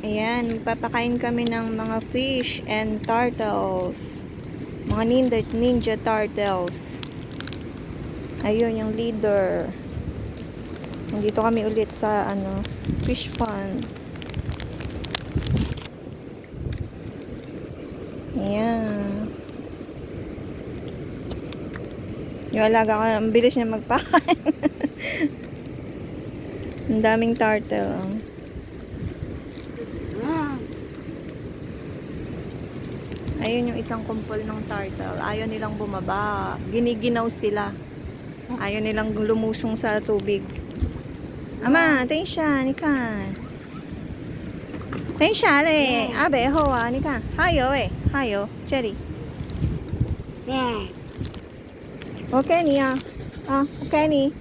Ayan, magpapakain kami ng mga fish and turtles. Mga ninja turtles. Ayun, yung leader. Nandito kami ulit sa fish pond. Ayan. Yung alaga ko, ang bilis niya magpakain. Ang daming turtle. Ayun yung isang kumpol ng turtle. Ayaw nilang bumaba. Giniginaw sila. Ayaw nilang lumusong sa tubig. Ama, 等一下，你看。等一下嘞，阿北后啊，你看，还有哎，还有这里。我给你啊，我给你。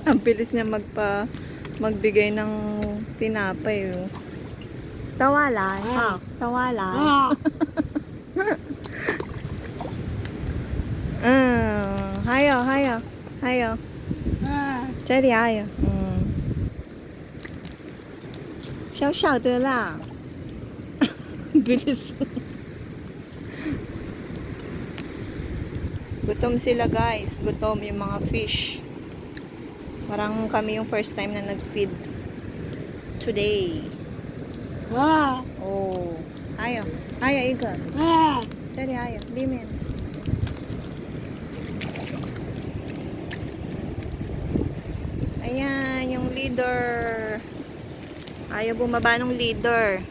Ang bilis niya magbigay ng tinapay. Oh. Tawala, tawala. Hayo. 这里还有，小小的啦。Bilis. Gutom sila guys, gutom yung mga fish. Parang kami yung first time na nag-feed today. Oh, 还有一个，这里还有，里面。Ayan, yung leader. Ayaw bumaba ng leader.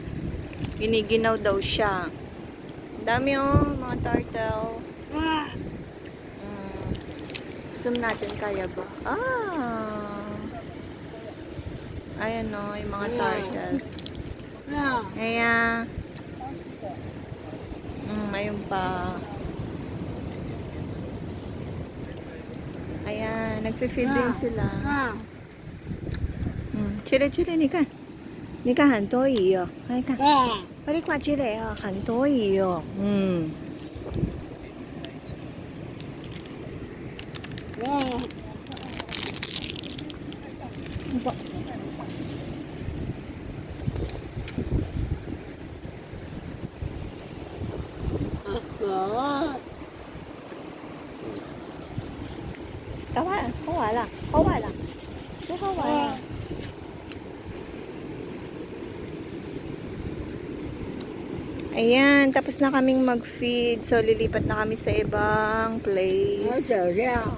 Giniginaw daw siya. Ang dami oh, mga turtle. Zoom natin, kaya ba? Ayan o, yung mga turtle. Ayan. Ayun pa. Ayan, nagpe-feed din sila. Chile,你看。你看很多鱼哦，你看。你看这里哦，很多鱼哦。搞完了，好完了，最后完了。Ayan, tapos na kaming mag-feed. So, lilipat na kami sa ibang place.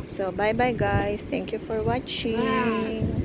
So, bye-bye guys. Thank you for watching.